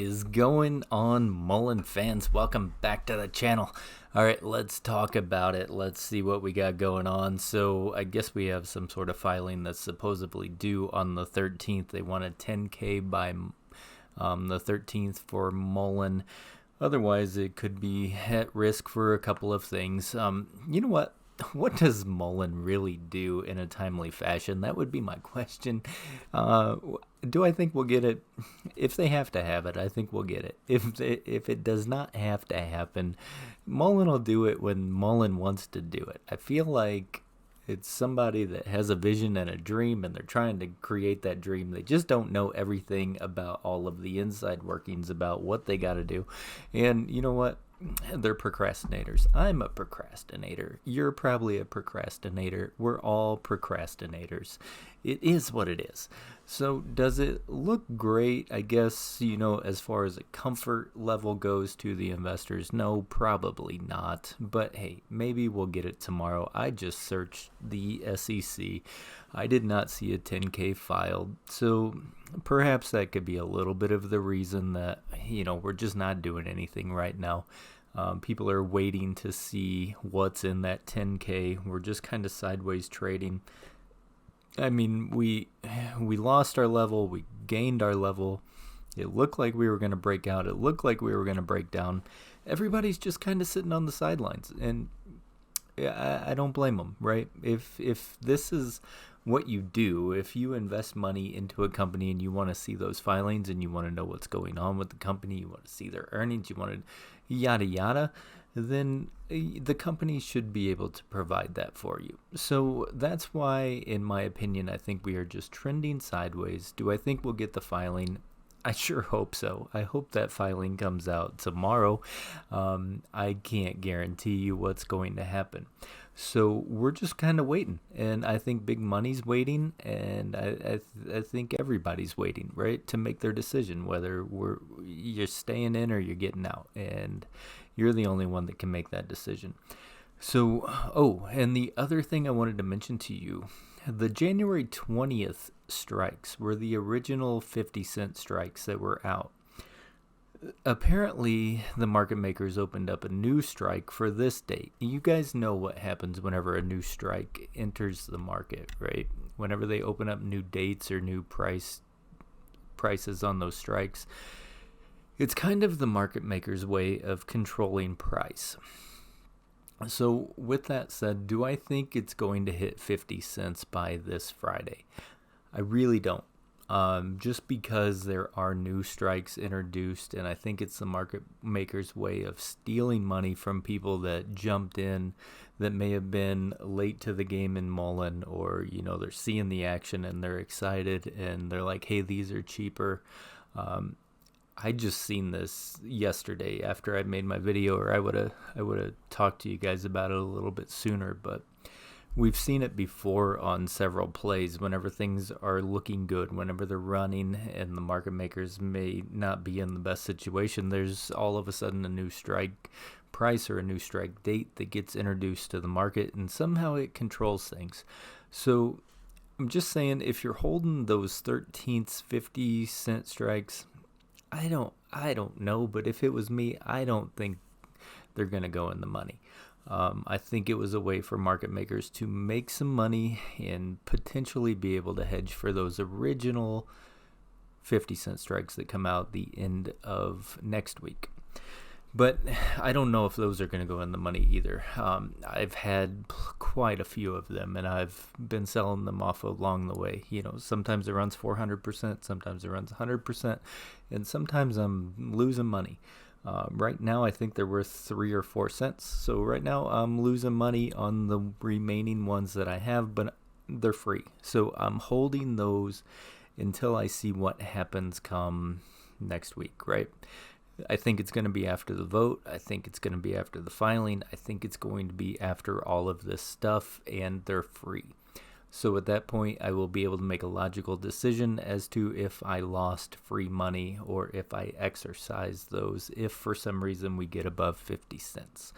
is going on, Mullen fans? Welcome back to the channel. All right, let's talk about it. Let's see what we got going on. So I guess we have some sort of filing that's supposedly due on the 13th. They wanted 10K by the 13th for Mullen. Otherwise, it could be at risk for a couple of things. You know what? What does Mullen really do in a timely fashion? That would be my question. Do I think we'll get it? If they have to have it, I think we'll get it. If it does not have to happen, Mullen will do it when Mullen wants to do it. I feel like it's somebody that has a vision and a dream, and they're trying to create that dream. They just don't know everything about all of the inside workings about what they got to do. And you know what? They're procrastinators. I'm a procrastinator. You're probably a procrastinator. We're all procrastinators. It is what it is. So does it look great? I guess, as far as a comfort level goes to the investors, no, probably not. But hey, maybe we'll get it tomorrow. I just searched the SEC. I did not see a 10K filed. So perhaps that could be a little bit of the reason that, we're just not doing anything right now. People are waiting to see what's in that 10K. We're just kind of sideways trading. I mean, we lost our level. We gained our level. It looked like we were going to break out. It looked like we were going to break down. Everybody's just kind of sitting on the sidelines. And I don't blame them, right? If this is what you do, if you invest money into a company and you want to see those filings and you want to know what's going on with the company, you want to see their earnings, you want to yada yada, then the company should be able to provide that for you. So that's why, in my opinion, I think we are just trending sideways. Do I think we'll get the filing? I sure hope so. I hope that filing comes out tomorrow. I can't guarantee you what's going to happen. So we're just kind of waiting. And I think big money's waiting. And I think everybody's waiting, right, to make their decision, whether you're staying in or you're getting out. And you're the only one that can make that decision. So, and the other thing I wanted to mention to you, the January 20th strikes were the original 50-cent strikes that were out. Apparently, the market makers opened up a new strike for this date. You guys know what happens whenever a new strike enters the market, right? Whenever they open up new dates or new prices on those strikes, it's kind of the market makers' way of controlling price. So with that said, do I think it's going to hit 50 cents by this Friday? I really don't. Just because there are new strikes introduced, and I think it's the market makers' way of stealing money from people that jumped in that may have been late to the game in Mullen, or, they're seeing the action and they're excited and they're like, hey, these are cheaper. I just seen this yesterday after I made my video, or I would have talked to you guys about it a little bit sooner, but we've seen it before on several plays. Whenever things are looking good, whenever they're running and the market makers may not be in the best situation, there's all of a sudden a new strike price or a new strike date that gets introduced to the market, and somehow it controls things. So I'm just saying, if you're holding those 13th 50-cent strikes, I don't know, but if it was me, I don't think they're going to go in the money. I think it was a way for market makers to make some money and potentially be able to hedge for those original 50-cent strikes that come out the end of next week. But I don't know if those are going to go in the money either. I've had quite a few of them, and I've been selling them off along the way. Sometimes it runs 400%, sometimes it runs 100%, and sometimes I'm losing money. Right now, I think they're worth 3 or 4 cents. So right now, I'm losing money on the remaining ones that I have, but they're free. So I'm holding those until I see what happens come next week, right? I think it's going to be after the vote. I think it's going to be after the filing. I think it's going to be after all of this stuff, and they're free. So at that point, I will be able to make a logical decision as to if I lost free money or if I exercise those, if for some reason we get above 50 cents.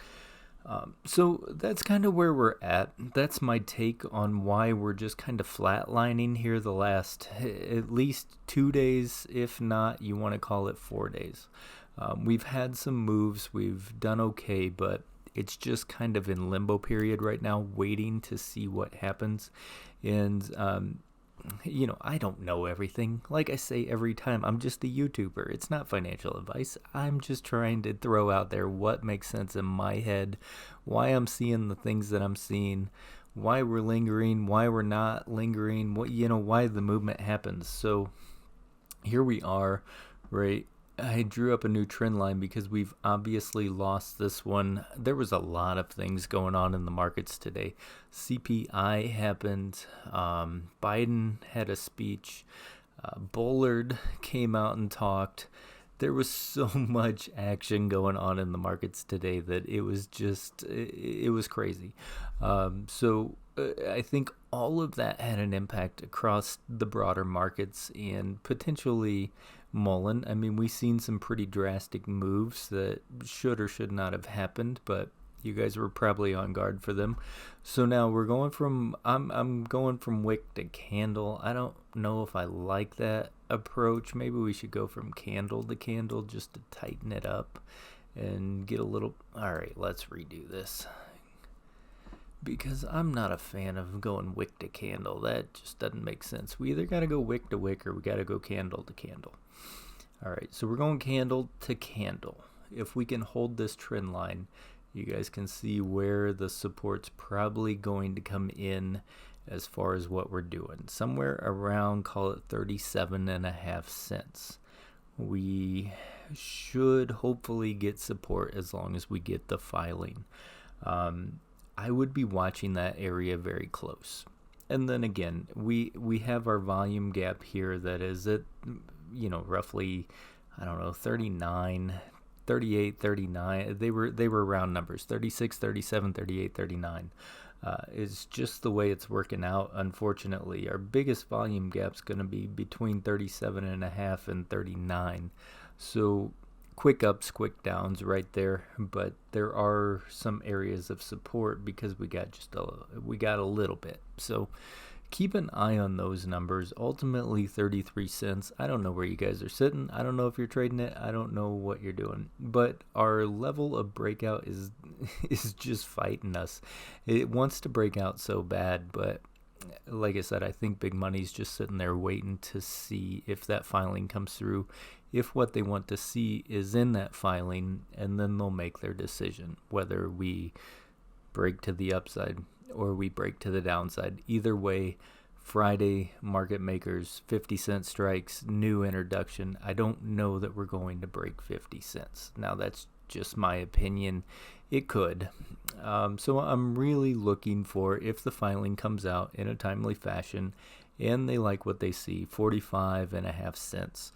So that's kind of where we're at. That's my take on why we're just kind of flatlining here the last at least 2 days, if not, you want to call it 4 days. We've had some moves, we've done okay, but it's just kind of in limbo period right now, waiting to see what happens. And I don't know everything. Like I say every time, I'm just a YouTuber. It's not financial advice. I'm just trying to throw out there what makes sense in my head, why I'm seeing the things that I'm seeing, why we're lingering, why we're not lingering, why the movement happens. So here we are, right? I drew up a new trend line because we've obviously lost this one. There was a lot of things going on in the markets today. CPI happened. Biden had a speech. Bullard came out and talked. There was so much action going on in the markets today that it was crazy. I think all of that had an impact across the broader markets and potentially Mullen. I mean, we've seen some pretty drastic moves that should or should not have happened, but you guys were probably on guard for them. So now we're going from I'm going from wick to candle. I don't know if I like that approach. Maybe we should go from candle to candle just to tighten it up and get a little. All right, let's redo this, because I'm not a fan of going wick to candle. That just doesn't make sense. We either got to go wick to wick or we got to go candle to candle. All right, so we're going candle to candle. If we can hold this trend line, you guys can see where the support's probably going to come in as far as what we're doing. Somewhere around, call it 37.5 cents. We should hopefully get support as long as we get the filing. I would be watching that area very close. And then again, we have our volume gap here that is at, roughly, 39, 38, 39. They were round numbers, 36, 37, 38, 39. Is just the way it's working out. Unfortunately, our biggest volume gap's going to be between 37.5 and 39. So quick ups, quick downs right there, but there are some areas of support because we got a little bit. So keep an eye on those numbers. Ultimately 33 cents. I don't know where you guys are sitting. I don't know if you're trading it. I don't know what you're doing, but our level of breakout is just fighting us. It wants to break out so bad, but like I said, I think big money's just sitting there waiting to see if that filing comes through, if what they want to see is in that filing, and then they'll make their decision whether we break to the upside or we break to the downside. Either way, Friday market makers, 50-cent strikes, new introduction. I don't know that we're going to break 50 cents. Now that's just my opinion. It could. So I'm really looking for, if the filing comes out in a timely fashion and they like what they see, 45.5 cents.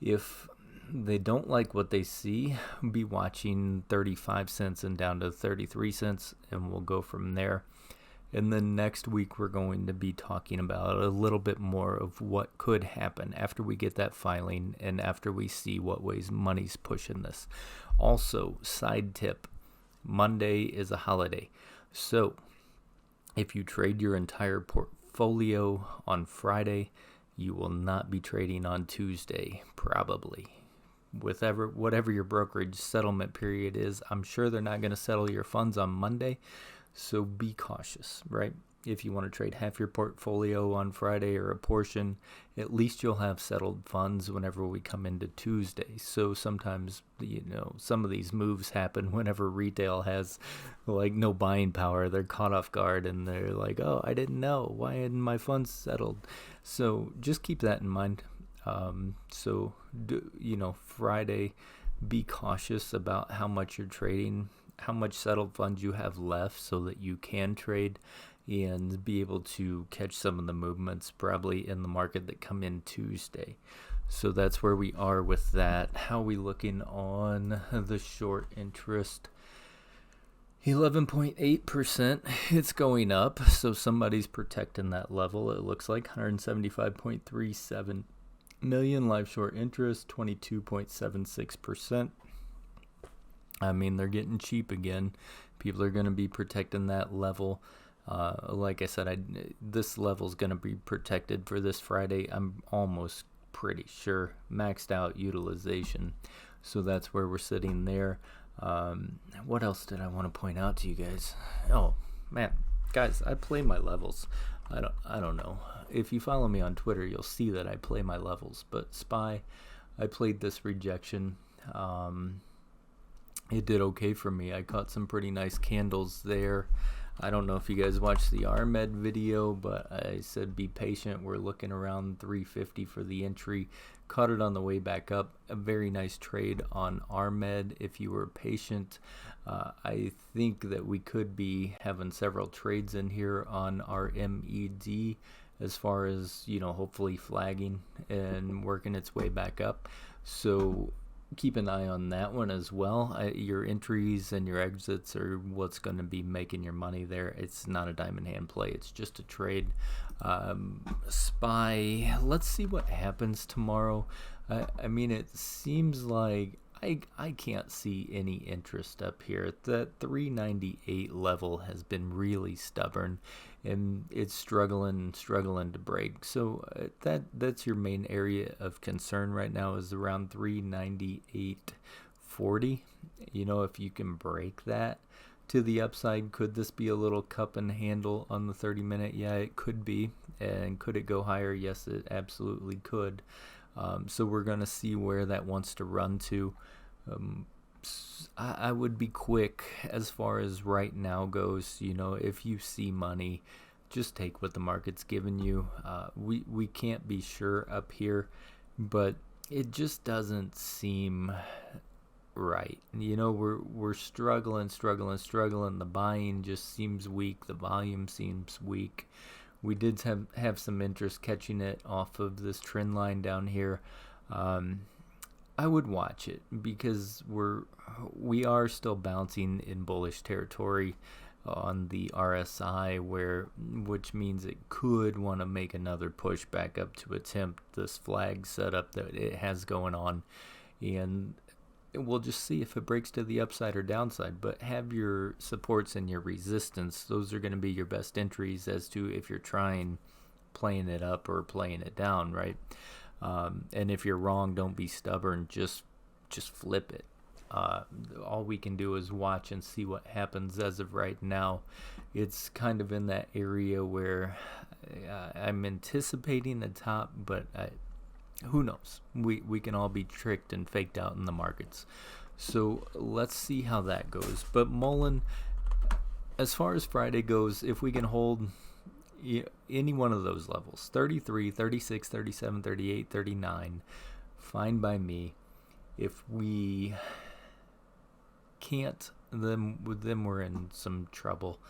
If they don't like what they see, be watching 35 cents and down to 33 cents, and we'll go from there. And then next week we're going to be talking about a little bit more of what could happen after we get that filing and after we see what ways money's pushing this. Also, side tip, Monday is a holiday. So if you trade your entire portfolio on Friday, you will not be trading on Tuesday, probably. Whatever your brokerage settlement period is, I'm sure they're not going to settle your funds on Monday. So be cautious, right? If you want to trade half your portfolio on Friday or a portion, at least you'll have settled funds whenever we come into Tuesday. So sometimes, some of these moves happen whenever retail has no buying power. They're caught off guard and they're like, oh, I didn't know. Why hadn't my funds settled? So just keep that in mind. Friday, be cautious about how much you're trading, how much settled funds you have left so that you can trade and be able to catch some of the movements probably in the market that come in Tuesday. So that's where we are with that. How are we looking on the short interest? 11.8%. It's going up, so somebody's protecting that level. It looks like 175.37 million. Live short interest 22.76%. I mean, they're getting cheap again. People are going to be protecting that level. Like I said, this level is going to be protected for this Friday. I'm almost pretty sure maxed out utilization. So that's where we're sitting there. What else did I want to point out to you guys? Oh man, guys, I play my levels. I don't know. If you follow me on Twitter, you'll see that I play my levels. But SPY, I played this rejection. It did okay for me. I caught some pretty nice candles there. I don't know if you guys watched the RMED video, but I said be patient. We're looking around 350 for the entry. Caught it on the way back up. A very nice trade on RMED if you were patient. I think that we could be having several trades in here on our MED as far as, hopefully flagging and working its way back up. So keep an eye on that one as well. Your entries and your exits are what's going to be making your money there. It's not a diamond hand play. It's just a trade. SPY, let's see what happens tomorrow. I mean, it seems like I can't see any interest up here. That 398 level has been really stubborn, and it's struggling to break. So that's your main area of concern right now, is around 398.40. If you can break that to the upside, could this be a little cup and handle on the 30-minute? Yeah, it could be. And could it go higher? Yes, it absolutely could. So we're going to see where that wants to run to. I would be quick as far as right now goes. If you see money, just take what the market's giving you. We can't be sure up here, but it just doesn't seem right. We're struggling. The buying just seems weak. The volume seems weak. We did have some interest catching it off of this trend line down here. I would watch it because we are still bouncing in bullish territory on the RSI, which means it could want to make another push back up to attempt this flag setup that it has going on, and we'll just see if it breaks to the upside or downside. But have your supports and your resistance. Those are going to be your best entries as to if you're playing it up or playing it down, right? And if you're wrong, don't be stubborn. Just flip it. All we can do is watch and see what happens. As of right now, it's kind of in that area where I'm anticipating a top, but who knows? We can all be tricked and faked out in the markets. So let's see how that goes. But Mullen, as far as Friday goes, if we can hold any one of those levels, 33, 36, 37, 38, 39, fine by me. If we can't, then we're in some trouble.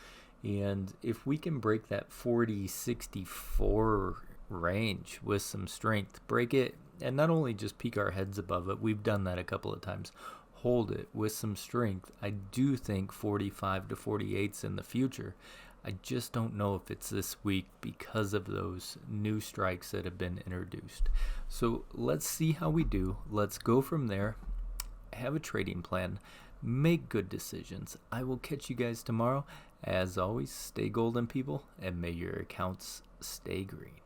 And if we can break that 40.64 range with some strength, break it, and not only just peek our heads above it, we've done that a couple of times, hold it with some strength. I do think 45 to 48's in the future. I just don't know if it's this week because of those new strikes that have been introduced. So let's see how we do. Let's go from there. Have a trading plan. Make good decisions. I will catch you guys tomorrow. As always, stay golden, people, and may your accounts stay green.